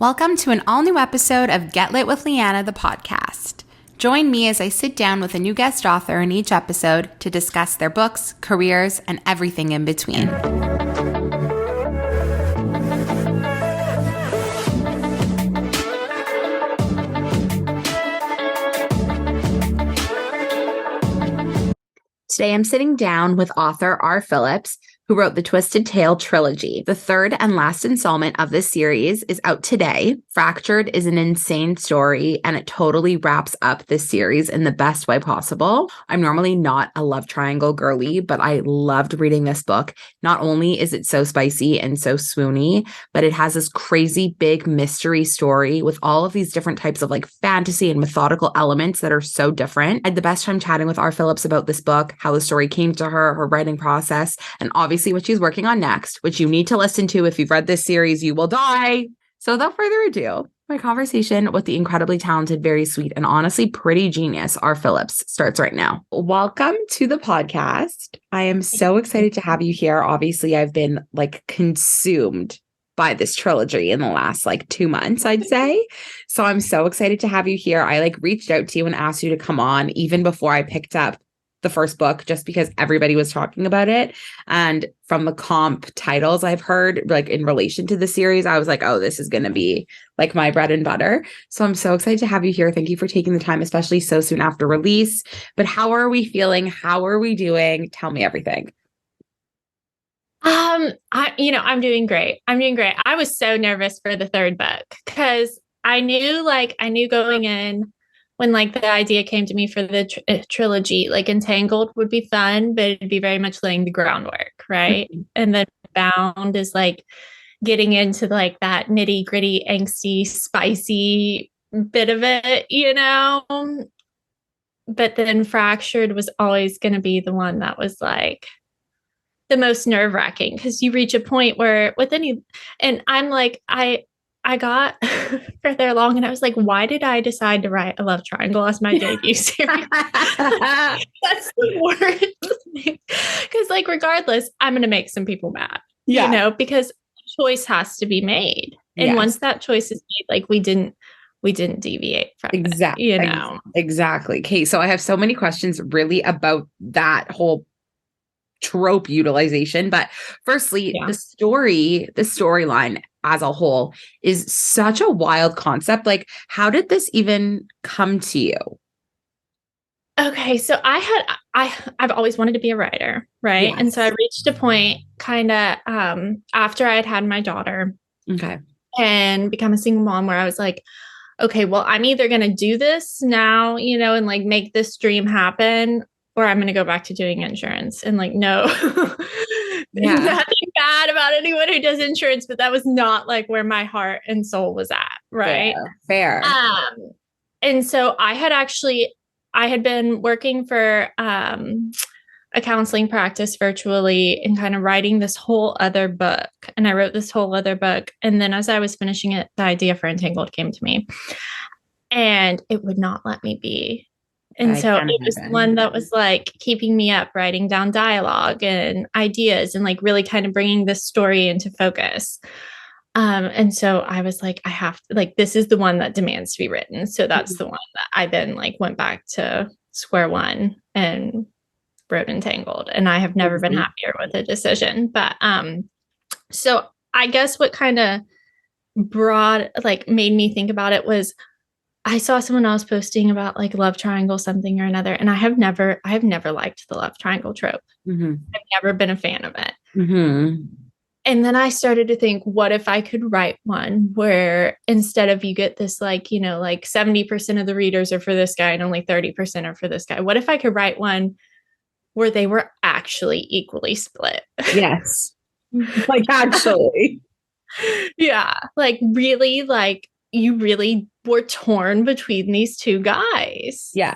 Welcome to an all-new episode of Get Lit with Lianna, the podcast. Join me as I sit down with a new guest author in each episode to discuss their books, careers, and everything in between. Today I'm sitting down with author Phillips, who wrote the Twisted Tale trilogy. The third and last installment of this series is out today. Fractured is an insane story, and it totally wraps up this series in the best way possible. I'm normally not a love triangle girly, but I loved reading this book. Not only is it so spicy and so swoony, but it has this crazy big mystery story with all of these different types of like fantasy and methodical elements that are so different. I had the best time chatting with Phillips about this book, how the story came to her, her writing process, and obviously what she's working on next, which you need to listen to. If you've read this series, you will die. So without further ado, my conversation with the incredibly talented, very sweet, and honestly pretty genius Phillips starts right now. Welcome to the podcast. I am so excited to have you here. Obviously, I've been like consumed by this trilogy in the last 2 months, I'd say. So I'm so excited to have you here. I reached out to you and asked you to come on even before I picked up the first book, just because everybody was talking about it. And from the comp titles I've heard, in relation to the series, I was like, oh, this is going to be my bread and butter. So I'm so excited to have you here. Thank you for taking the time, especially so soon after release. But how are we feeling? How are we doing? Tell me everything. I'm doing great. I was so nervous for the third book because I knew going in, when the idea came to me for the trilogy, Entangled would be fun, but it'd be very much laying the groundwork, right? Mm-hmm. And then Bound is getting into that nitty gritty, angsty, spicy bit of it, But then Fractured was always going to be the one that was the most nerve wracking, because you reach a point where and I'm I got further along and I was like, why did I decide to write a love triangle as my debut series? That's the worst. Because regardless, I'm going to make some people mad, because choice has to be made. And once that choice is made, we didn't deviate from it, Exactly. Okay. So I have so many questions really about that whole trope utilization. But firstly, the storyline as a whole is such a wild concept. How did this even come to you? Okay, so I've always wanted to be a writer, right? Yes. And so I reached a point kind of after I had my daughter, and become a single mom, where I was like, okay, well, I'm either going to do this now, and make this dream happen, or I'm going to go back to doing insurance. And no, nothing bad about anyone who does insurance, but that was not where my heart and soul was at. Right. Fair. And so I had been working for a counseling practice virtually and kind of writing this whole other book. And I wrote this whole other book. And then as I was finishing it, the idea for Entangled came to me, and it would not let me be. And so it was one that was keeping me up, writing down dialogue and ideas and really kind of bringing this story into focus. And so I was I have to, this is the one that demands to be written. So that's the one that I then went back to square one and wrote Entangled. And I have never been happier with the decision. But so I guess what kind of made me think about it was, I saw someone else posting about love triangle something or another, and I have never liked the love triangle trope. Mm-hmm. I've never been a fan of it. Mm-hmm. And then I started to think, what if I could write one where instead of you get this 70% of the readers are for this guy and only 30% are for this guy? What if I could write one where they were actually equally split? Yes. Actually. Yeah. Really, you really were torn between these two guys. Yeah.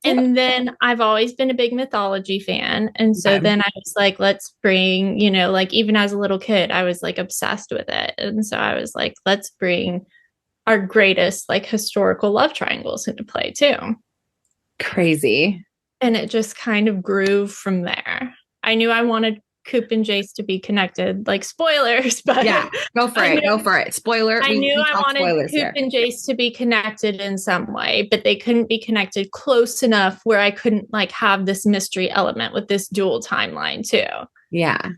And then I've always been a big mythology fan. And so then I was let's bring, even as a little kid, I was obsessed with it. And so I was let's bring our greatest historical love triangles into play too. Crazy. And it just kind of grew from there. I knew I wanted Coop and Jace to be connected, like spoilers, but yeah, go for it. Spoiler. I knew I wanted Coop here. and Jace to be connected in some way, but they couldn't be connected close enough where I couldn't like have this mystery element with this dual timeline too. Yeah.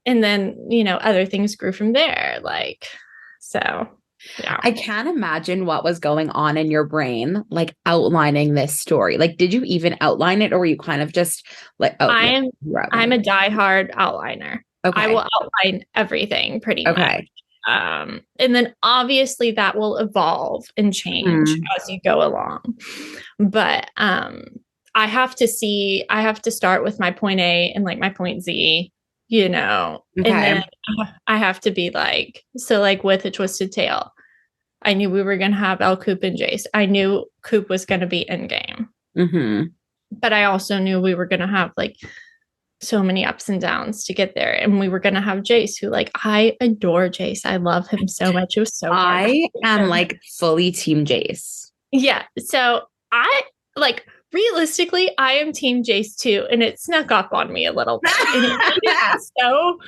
And then, other things grew from there. Like, so yeah. I can't imagine what was going on in your brain, like outlining this story. Like, did you even outline it, or were you kind of just like, I'm a diehard outliner. Okay. I will outline everything pretty much. And then obviously that will evolve and change as you go along. But I have to start with my point A and like my point Z, and then I have to be like, so like with A Twisted Tale, I knew we were going to have El Coop and Jace. I knew Coop was going to be in game. But I also knew we were going to have like so many ups and downs to get there. And we were going to have Jace, who like, I adore Jace. I love him so much. It was so hard. I am like fully team Jace. Yeah. So I like, realistically, I am team Jace too. And it snuck up on me a little bit. And it made it so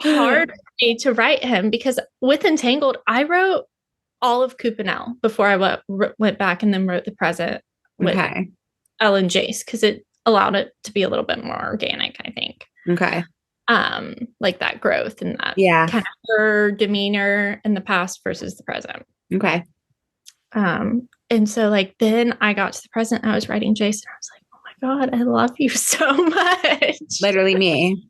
hard for me to write him, because with Entangled, I wrote all of Coop and Elle before I went back and then wrote the present with Elle and Jace, because it allowed it to be a little bit more organic, I think. Okay. Like that growth and that kind of her demeanor in the past versus the present. Okay. And so like then I got to the present, I was writing Jace, and I was like, oh my God, I love you so much. Literally me.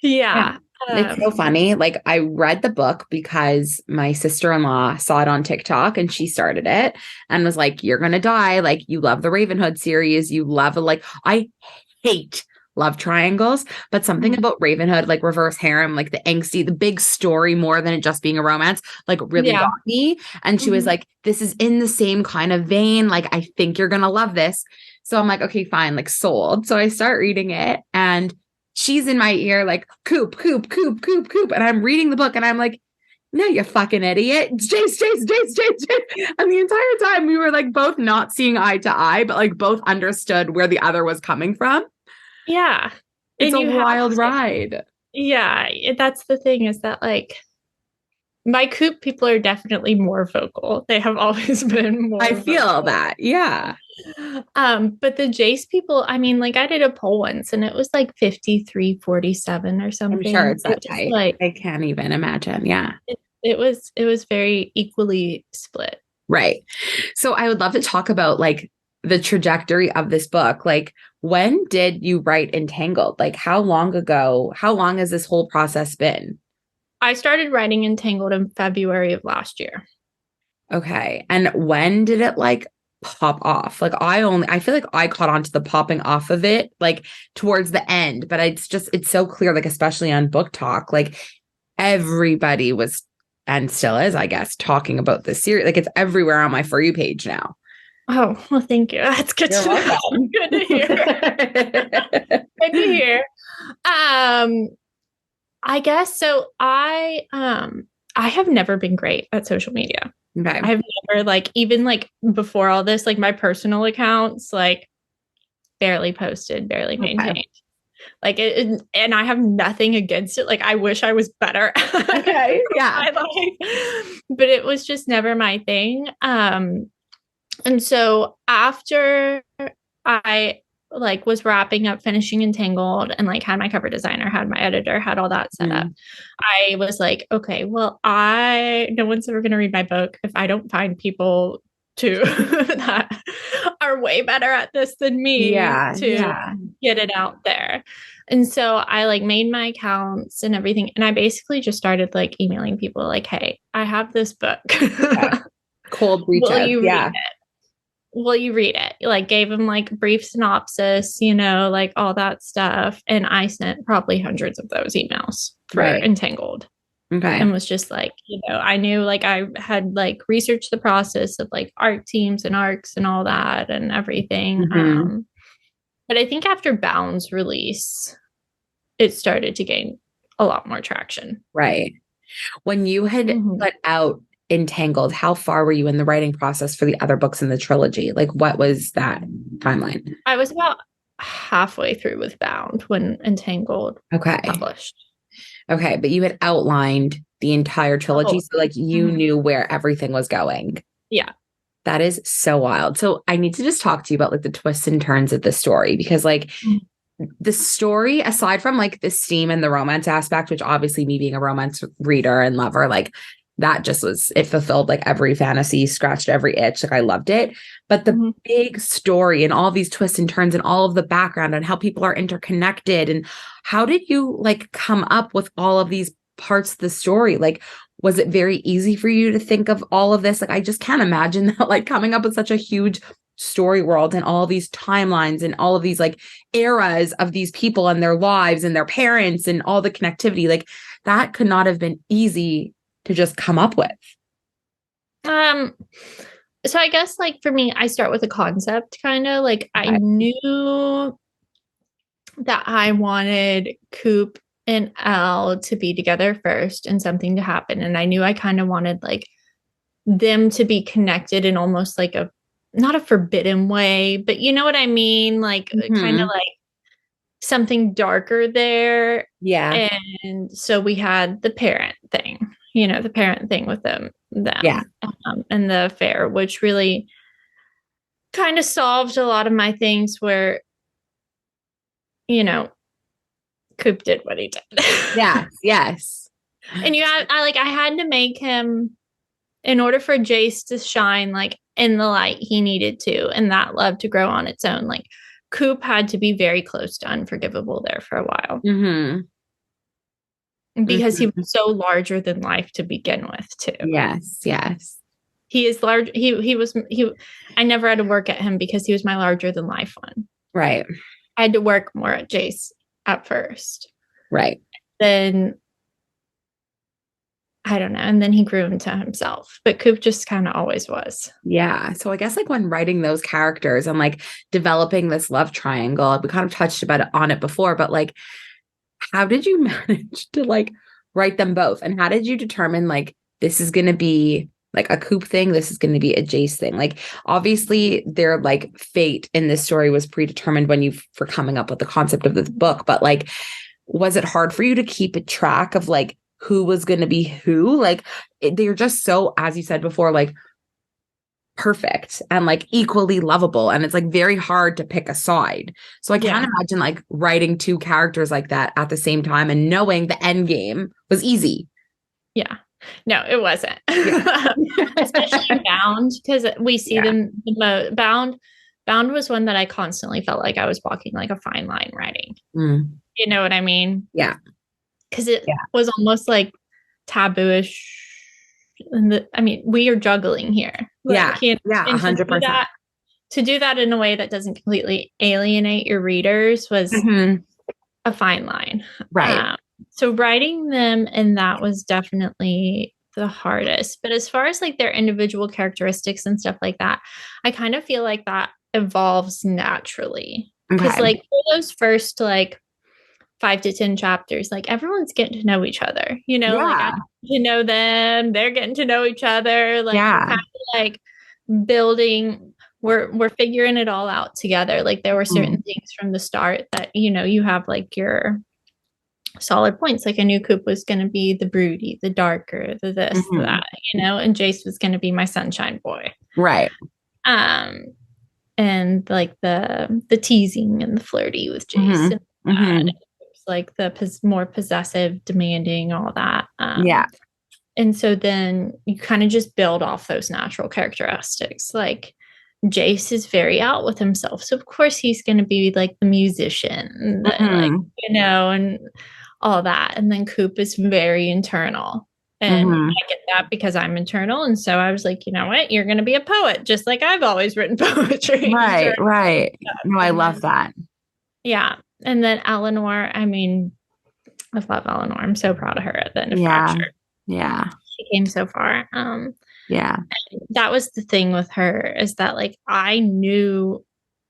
Yeah. It's so funny. Like, I read the book because my sister-in-law saw it on TikTok and she started it and was like, you're going to die. Like, you love the Ravenhood series. You love like, I hate love triangles, but something about Ravenhood, like reverse harem, like the angsty, the big story more than it just being a romance, like really got me. And she was like, this is in the same kind of vein. Like, I think you're going to love this. So I'm like, okay, fine, like sold. So I start reading it and she's in my ear like, Coop, Coop, Coop, Coop, Coop. And I'm reading the book and I'm like, no, you fucking idiot. It's Jace. And the entire time we were like both not seeing eye to eye, but like both understood where the other was coming from. Yeah. It's a wild ride. Yeah. That's the thing, is that like my Coop people are definitely more vocal. They have always been more I feel vocal. That. Yeah. But the Jace people, I mean, like I did a poll once and it was like 53-47 or something. I'm sure it's that tight. Like, I can't even imagine. Yeah. It was very equally split. Right. So I would love to talk about like the trajectory of this book. Like, when did you write Entangled? Like, how long has this whole process been? I started writing Entangled in February of last year. Okay. And when did it like pop off? Like, I feel like I caught on to the popping off of it like towards the end, but it's so clear, like especially on BookTok, like everybody was, and still is, I guess, talking about this series. Like, it's everywhere on my For You page now. Oh, well, thank you. That's good to know. Good to hear. Good to hear. I guess so. I have never been great at social media. Okay. I have never, like, even like before all this, like my accounts, like barely posted, barely maintained. Okay. Like and I have nothing against it. Like, I wish I was better. Okay. Yeah. But it was just never my thing. And so after I like was wrapping up finishing Entangled and like had my cover designer, had my editor, had all that set up, I was like, okay, well, no one's ever going to read my book if I don't find people that are way better at this than me to get it out there. And so I like made my accounts and everything. And I basically just started like emailing people like, hey, I have this book. Okay. Cold reach out. Will you read it? Like, gave him like brief synopsis, like all that stuff. And I sent probably hundreds of those emails for Entangled. Okay. And was just like, I knew like I had like researched the process of like art teams and arcs and all that and everything. But I think after Bound's release, it started to gain a lot more traction. Right. When you had put out Entangled, how far were you in the writing process for the other books in the trilogy? Like, what was that timeline? I was about halfway through with Bound when Entangled Okay. published. Okay. But you had outlined the entire trilogy. Oh. So like you knew where everything was going. Yeah. That is so wild. So I need to just talk to you about like the twists and turns of the story because like the story, aside from like the steam and the romance aspect, which obviously me being a romance reader and lover, like that just was, it fulfilled like every fantasy, scratched every itch. Like I loved it. But the big story and all these twists and turns and all of the background and how people are interconnected. And how did you like come up with all of these parts of the story? Like, was it very easy for you to think of all of this? Like, I just can't imagine that, like coming up with such a huge story world and all these timelines and all of these like eras of these people and their lives and their parents and all the connectivity. Like that could not have been easy to just come up with. So I guess like for me, I start with a concept kind of like I knew that I wanted Coop and Elle to be together first and something to happen. And I knew I kind of wanted like them to be connected in almost like a not a forbidden way, but you know what I mean? Like kind of like something darker there. Yeah. And so we had the parent thing, the parent thing with them, Yeah. And the affair, which really kind of solved a lot of my things where, Coop did what he did. Yes. Yes. And I had to make him, in order for Jace to shine like in the light he needed to, and that love to grow on its own, like Coop had to be very close to unforgivable there for a while. Because he was so larger than life to begin with, too. Yes. Yes. He is large. I never had to work at him because he was my larger than life one. Right. I had to work more at Jace at first. Right. Then I don't know. And then he grew into himself, but Coop just kind of always was. Yeah. So I guess like when writing those characters and like developing this love triangle, we kind of touched on it before, but like, how did you manage to like write them both? And how did you determine like, this is going to be like a Coop thing, this is going to be a Jace thing? Like, obviously their like fate in this story was predetermined when you for coming up with the concept of this book, but like, was it hard for you to keep a track of like who was going to be who? Like they're just so, as you said before, like perfect and like equally lovable. And it's like very hard to pick a side. So I can't imagine like writing two characters like that at the same time and knowing the end game was easy. Yeah. No, it wasn't. Yeah. Especially Bound, because we see them Bound was one that I constantly felt like I was walking like a fine line writing. You know what I mean? Yeah. Because it was almost like tabooish. We are juggling here. Like, 100%. To do that in a way that doesn't completely alienate your readers was a fine line. Right. So writing them, and that was definitely the hardest. But as far as like their individual characteristics and stuff like that, I kind of feel like that evolves naturally. Because like for those first like 5 to 10 chapters, like everyone's getting to know each other, like I get to know them, they're getting to know each other. Like we're kind of like building, we're figuring it all out together. Like there were certain things from the start that, you have like your solid points. Like I knew Coop was going to be the broody, the darker, the this, the that, and Jace was going to be my sunshine boy. Right. And like the teasing and the flirty with Jace. And like the more possessive, demanding, all that. And so then you kind of just build off those natural characteristics. Like Jace is very out with himself. So of course he's going to be like the musician, like, and all that. And then Coop is very internal. And I get that because I'm internal. And so I was like, you know what? You're going to be a poet, just like I've always written poetry. Right, right. No, I love that. Yeah. And then Eleanor, I love Eleanor. I'm so proud of her at the end of Fractured. Yeah. She came so far. That was the thing with her, is that like I knew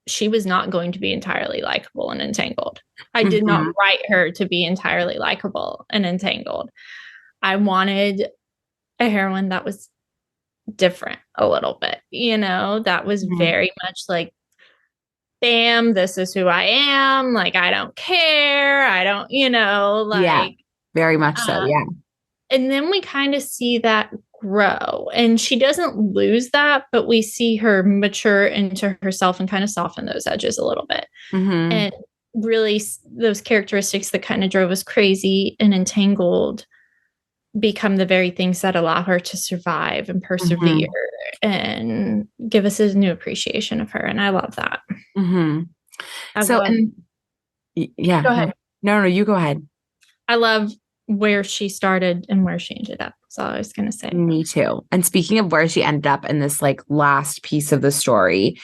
she was not going to be entirely likable and Entangled. I did not write her to be entirely likable and Entangled. I wanted a heroine that was different a little bit, that was very much like bam, this is who I am. Like, I don't care. I don't, Yeah, like, very much so. Yeah. and then we kind of see that grow. And she doesn't lose that, but we see her mature into herself and kind of soften those edges a little bit. Mm-hmm. And really, those characteristics that kind of drove us crazy and entangled become the very things that allow her to survive and persevere and give us a new appreciation of her. And I love that. Mm-hmm. So, yeah. Go ahead. No, you go ahead. I love where she started and where she ended up. That's all I was going to say. Me too. And speaking of where she ended up in this like last piece of the story,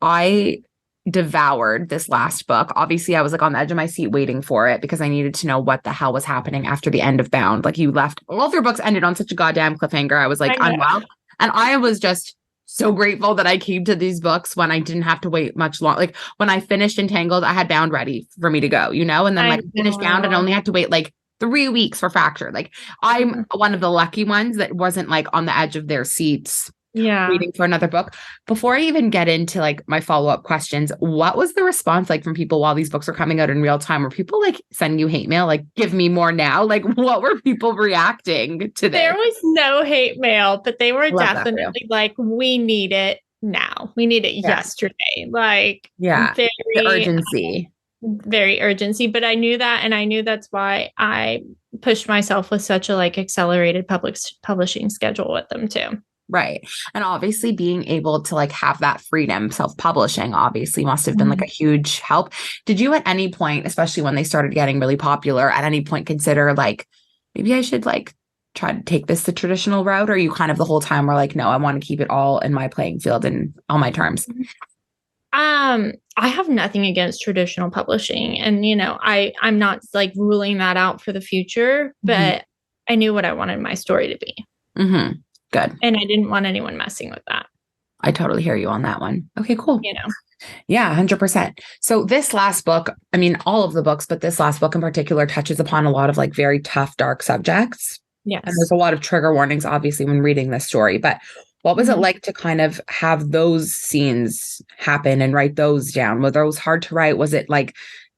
I devoured this last book. Obviously, I was like on the edge of my seat waiting for it because I needed to know what the hell was happening after the end of Bound. Like you left, all of your books ended on such a goddamn cliffhanger. I was like, unwell. And I was just so grateful that I came to these books when I didn't have to wait much long. Like when I finished Entangled, I had Bound ready for me to go, and then like finished Bound and only had to wait like 3 weeks for Fractured. Like I'm one of the lucky ones that wasn't like on the edge of their seats waiting for another book. Before I even get into like my follow-up questions, what was the response like from people while these books were coming out in real time? Were people like sending you hate mail? Like, give me more now? Like, what were people reacting to this? There was no hate mail, but they were definitely like, we need it now. We need it yesterday. Like, the urgency. Very urgency. But I knew that, and I knew that's why I pushed myself with such a like accelerated publishing schedule with them too. Right. And obviously being able to like have that freedom, self-publishing obviously must have been like a huge help. Did you at any point, especially when they started getting really popular, at any point consider like, maybe I should like try to take this the traditional route? Or you kind of the whole time were like, no, I want to keep it all in my playing field and on my terms? I have nothing against traditional publishing, and I'm not like ruling that out for the future, but I knew what I wanted my story to be. Good. And I didn't want anyone messing with that. I totally hear you on that one. Okay, cool. Yeah, 100%. So this last book, I mean, all of the books, but this last book in particular touches upon a lot of like very tough, dark subjects. Yes. And there's a lot of trigger warnings, obviously, when reading this story. But what was it like to kind of have those scenes happen and write those down? Were those hard to write? Was it like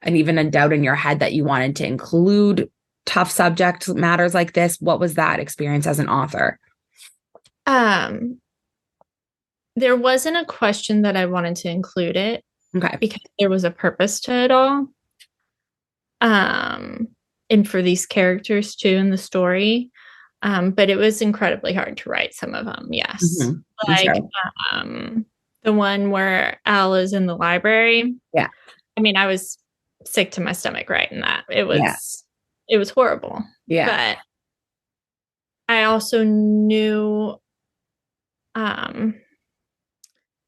even a doubt in your head that you wanted to include tough subject matters like this? What was that experience as an author? There wasn't a question that I wanted to include it. Okay. Because there was a purpose to it all. And for these characters too in the story. But it was incredibly hard to write some of them. Yes. Like the one where Al is in the library. Yeah. I mean, I was sick to my stomach writing that. It was horrible. Yeah. But I also knew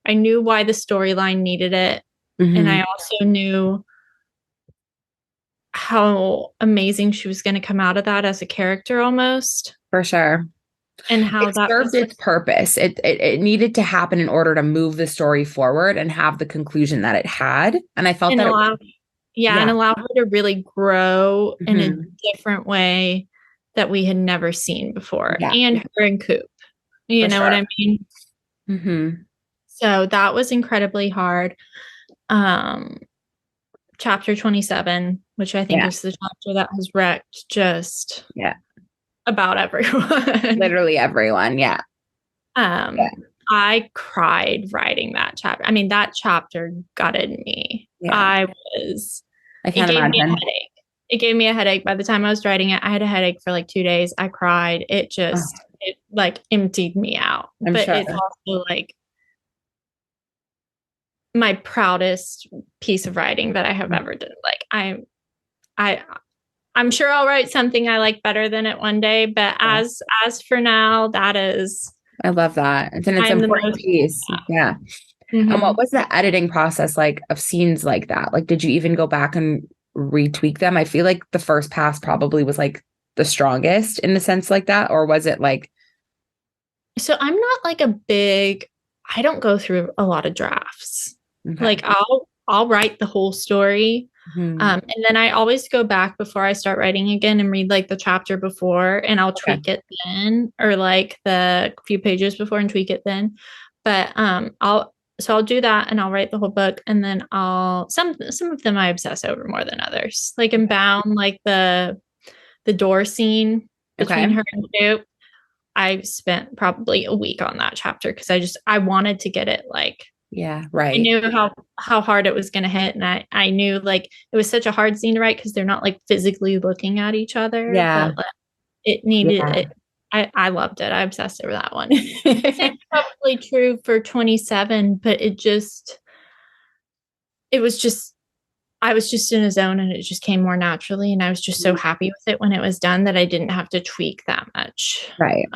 I knew why the storyline needed it. And I also knew how amazing she was going to come out of that as a character almost. For sure. And how it served its purpose. It needed to happen in order to move the story forward and have the conclusion that it had. And I felt and allow her to really grow in a different way that we had never seen before. Yeah. And her and Coop. You know what I mean? So that was incredibly hard. Chapter 27, which I think is the chapter that has wrecked just about everyone. Literally everyone. Yeah. I cried writing that chapter. I mean, that chapter gutted me. Yeah. It gave me a headache. It gave me a headache. By the time I was writing it, I had a headache for like 2 days. I cried. It just, it like emptied me out. But it's also like my proudest piece of writing that I have ever done. Like I'm sure I'll write something I like better than it one day, but as for now, that is. I love that. It's an important piece. Yeah. And what was the editing process like of scenes like that? Like, did you even go back and retweak them? I feel like the first pass probably was like the strongest in the sense like that, or was it like? So I'm not like I don't go through a lot of drafts. Okay. Like I'll write the whole story. And then I always go back before I start writing again and read like the chapter before, and I'll tweak it then, or like the few pages before and tweak it then. But so I'll do that and I'll write the whole book, and then some of them I obsess over more than others. Like in Bound, like the door scene between her and Duke. I spent probably a week on that chapter because I wanted to get it like, yeah, right. I knew how hard it was going to hit, and I knew like it was such a hard scene to write because they're not like physically looking at each other. Yeah. But like, it needed Yeah. it. I loved it. I obsessed over that one. It's probably true for 27, but it was just, I was just in a zone and it just came more naturally. And I was just so happy with it when it was done that I didn't have to tweak that much. Right.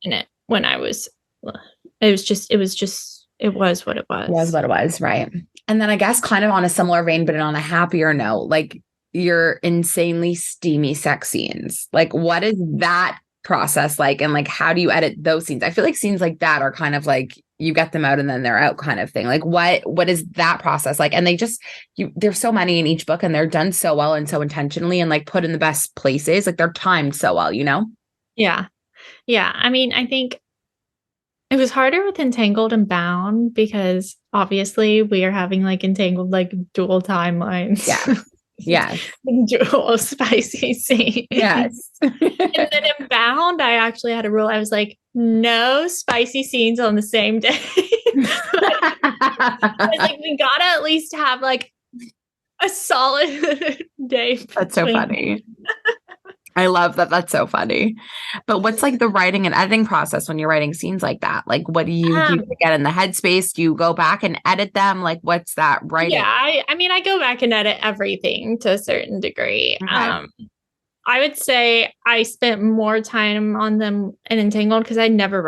In it when I was, it was what it was. It was what it was. Right. And then I guess kind of on a similar vein, but on a happier note, like your insanely steamy sex scenes. Like, what is that process like? And like, how do you edit those scenes? I feel like scenes like that are kind of like you get them out and then they're out kind of thing. Like, what is that process like? And there's so many in each book and they're done so well and so intentionally and like put in the best places. Like they're timed so well, you know? Yeah. Yeah. I mean, I think it was harder with Entangled and Bound because obviously we are having like entangled, like dual timelines. Yeah. Yeah. Dual spicy scenes. Yes. And then in Bound, I actually had a rule. I was like, no spicy scenes on the same day. I was like, we gotta at least have like a solid day. That's so funny. I love that. That's so funny. But what's like the writing and editing process when you're writing scenes like that? Like, what do you do to get in the headspace? Do you go back and edit them? Like, what's that writing? Yeah, I mean, I go back and edit everything to a certain degree. Okay. I would say I spent more time on them in Entangled because I'd never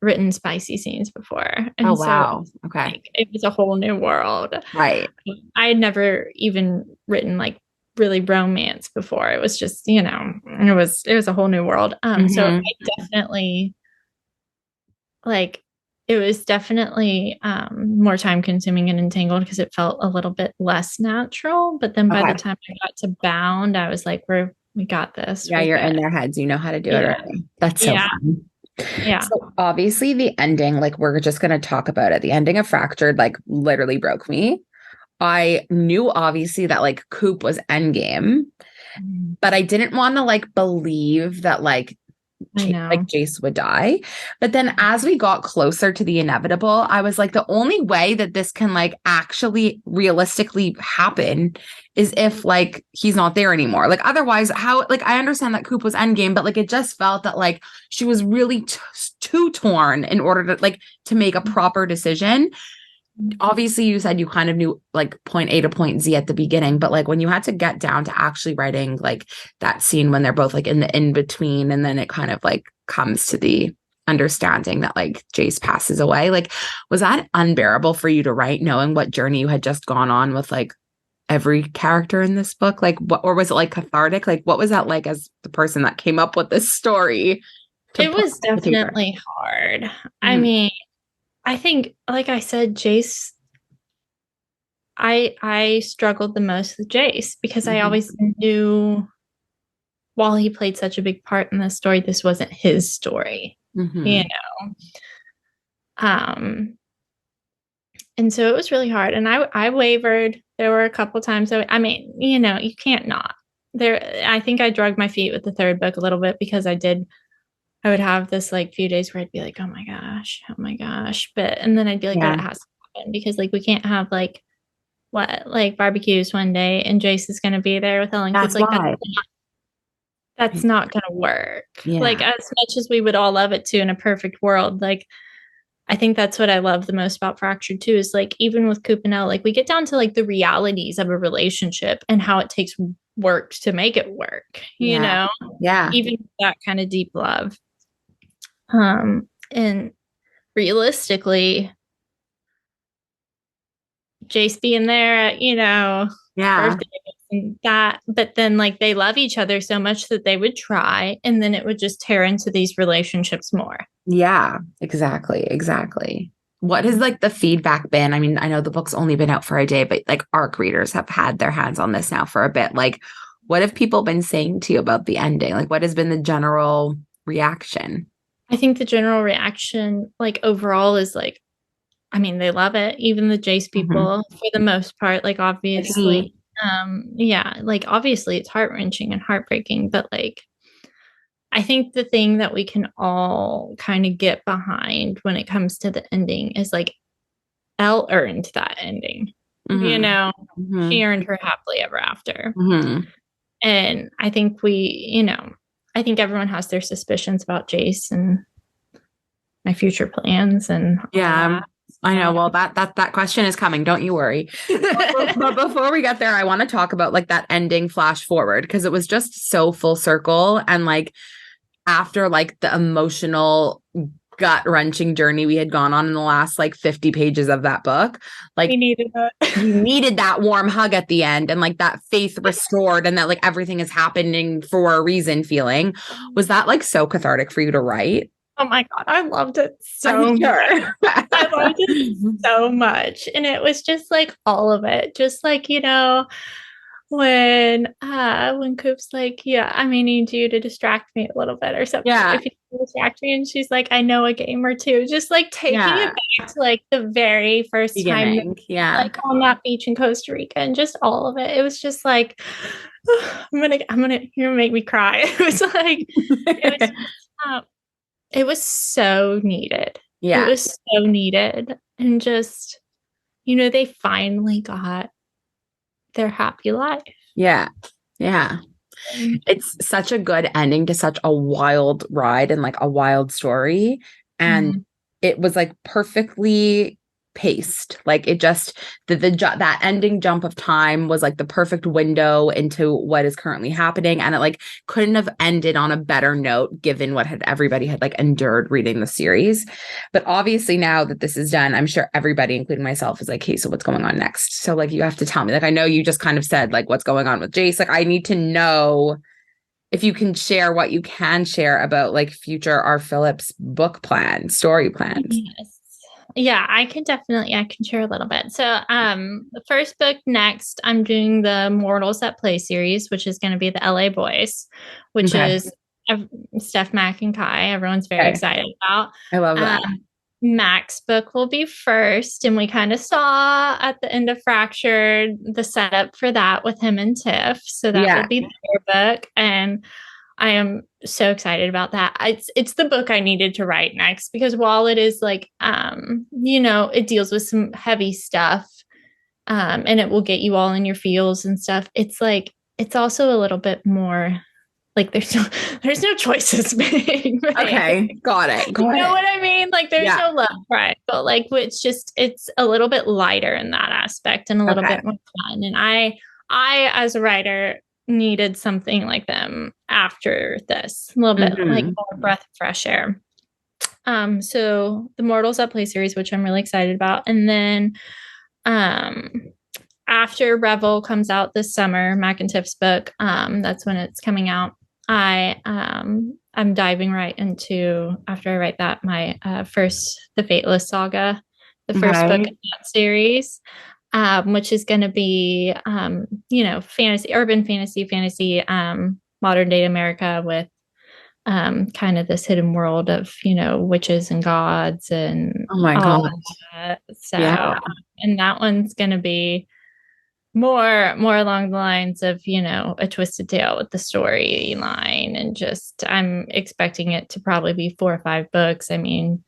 written spicy scenes before. And wow. So, okay. Like, it was a whole new world. Right. I had never even written like really romance before. It was just, it was a whole new world. So I definitely it was definitely more time consuming and Entangled because it felt a little bit less natural. But then by the time I got to Bound, I was like, we got this. Yeah, you're in their heads. You know how to do it already. That's so fun. Yeah. So obviously the ending, like we're just going to talk about it. The ending of Fractured, like literally broke me. I knew obviously that like Coop was endgame, but I didn't want to like believe that like Jace would die. But then as we got closer to the inevitable, I was like, the only way that this can like actually realistically happen is if like he's not there anymore. Like otherwise, how, like I understand that Coop was endgame, but like it just felt that like she was really too torn in order to make a proper decision. Obviously you said you kind of knew like point A to point Z at the beginning, but like when you had to get down to actually writing like that scene when they're both like in the in-between and then it kind of like comes to the understanding that like Jace passes away, like was that unbearable for you to write knowing what journey you had just gone on with like every character in this book? Like what, or was it like cathartic? Like what was that like as the person that came up with this story? It was definitely hard. I mean, I think, like I said, Jace, I struggled the most with Jace because I always knew while he played such a big part in the story, this wasn't his story, And so it was really hard. And I wavered. There were a couple times. I mean, you can't not. I think I dragged my feet with the third book a little bit because I would have this like few days where I'd be like, oh my gosh. And then I'd be like, that has to happen because like we can't have like barbecues one day and Jace is going to be there with Ellen. That's like that's not going to work. Yeah. Like as much as we would all love it too in a perfect world, like I think that's what I love the most about Fractured too, is like even with Coop and Elle, like we get down to like the realities of a relationship and how it takes work to make it work, you know? Yeah. Even that kind of deep love. And realistically, Jace being there, birthdays and that, but then like they love each other so much that they would try, and then it would just tear into these relationships more. Yeah, exactly. What has like the feedback been? I mean, I know the book's only been out for a day, but like ARC readers have had their hands on this now for a bit. Like, what have people been saying to you about the ending? Like, what has been the general reaction? I think the general reaction, like overall, is like I mean, they love it. Even the Jace people, for the most part, like obviously, yeah, like obviously it's heart-wrenching and heartbreaking, but like I think the thing that we can all kind of get behind when it comes to the ending is like Elle earned that ending. You know, she earned her happily ever after. And I think I think everyone has their suspicions about Jace and my future plans and yeah. I know. Well, that question is coming. Don't you worry. But before we get there, I want to talk about like that ending flash forward because it was just so full circle and like after like the emotional gut-wrenching journey we had gone on in the last like 50 pages of that book, like we needed it. you needed that warm hug at the end and like that faith restored and that like everything is happening for a reason feeling. Was that like so cathartic for you to write? Oh my God, I loved it so much. I loved it so much. And it was just like all of it. Just like, when Coop's like, yeah, I may need you to distract me a little bit or something. Yeah. If you can distract me, and she's like, I know a game or two. Just like taking it back to like the very first time, like on that beach in Costa Rica, and just all of it. It was just like, you're gonna make me cry. It was like, it was so needed. Yeah. It was so needed, and just they finally got their happy life. Yeah. It's such a good ending to such a wild ride and like a wild story. And it was like perfectly paced. Like it just that ending jump of time was like the perfect window into what is currently happening. And it like couldn't have ended on a better note given what everybody had like endured reading the series. But obviously now that this is done, I'm sure everybody, including myself, is like, hey, so what's going on next? So like you have to tell me. Like I know you just kind of said like what's going on with Jace. Like I need to know if you can share what you can share about like future R. Phillips book plans, story plans. Yes. Yeah, I can share a little bit. So the first book next, I'm doing the Mortals at Play series, which is going to be the LA Boys, which is Steph, Mac, and Kai. Everyone's very excited about. I love that. Mac's book will be first, and we kind of saw at the end of Fractured the setup for that with him and Tiff. So that will be their book, and I am so excited about that. It's the book I needed to write next because while it is like, it deals with some heavy stuff, and it will get you all in your feels and stuff. It's like, it's also a little bit more like there's no choices being made. Okay, got it. You know what I mean? Like there's no love, right? But like, it's a little bit lighter in that aspect and a little bit more fun. And I as a writer needed something like them after this, a little bit like more breath of fresh air. So the Mortals at Play series, which I'm really excited about, and then after Revel comes out this summer, Mac and Tiff's book, that's when it's coming out. I'm diving right into, after I write that, my the Fateless Saga, the first book in that series. Which is going to be, fantasy, urban fantasy, modern day America with kind of this hidden world of, witches and gods and oh my god. So, and that one's going to be more along the lines of, a twisted tale with the storyline, and just I'm expecting it to probably be 4 or 5 books. I mean,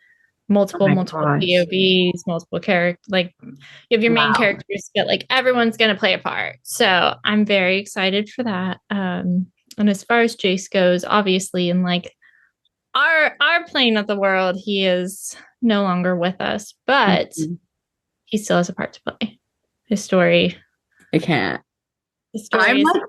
multiple POVs, multiple characters, like you have your main characters, but like everyone's going to play a part. So I'm very excited for that. And as far as Jace goes, obviously in like our plane of the world, he is no longer with us, but he still has a part to play. His story. I can't. The story is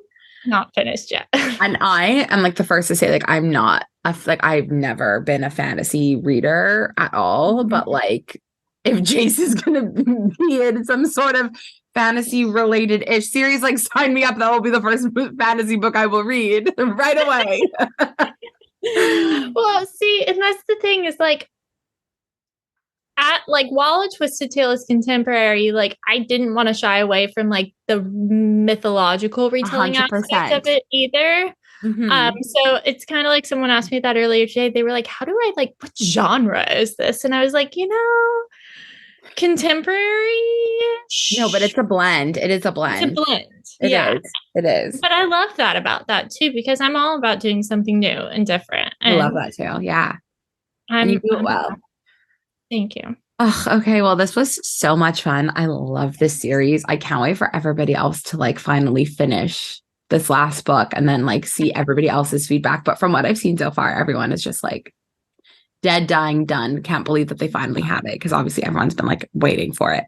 not finished yet. And I am like the first to say, like, I'm not I've never been a fantasy reader at all, but like if Jace is gonna be in some sort of fantasy related ish series, like sign me up. That will be the first fantasy book I will read right away. Well, see, and that's the thing is like while A Twisted Tale is contemporary, like I didn't want to shy away from like the mythological retelling 100%. aspect of it either. So it's kind of like someone asked me that earlier today. They were like, how do I like, what genre is this? And I was like, contemporary. No, but it's a blend. It is a blend. It's a blend. It Yeah. is. It is. But I love that about that too, because I'm all about doing something new and different. I love that too. Yeah. And you do it well. Thank you. Oh, okay. Well, this was so much fun. I love this series. I can't wait for everybody else to like finally finish this last book and then like see everybody else's feedback. But from what I've seen so far, everyone is just like dead, dying, done. Can't believe that they finally have it because obviously everyone's been like waiting for it.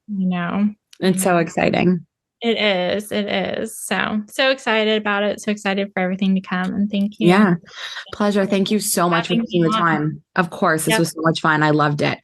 You know, It's so exciting. It is. It is. So excited about it. So excited for everything to come. And thank you. Yeah. Pleasure. Thank you so much for taking the time. Of course, this was so much fun. I loved it.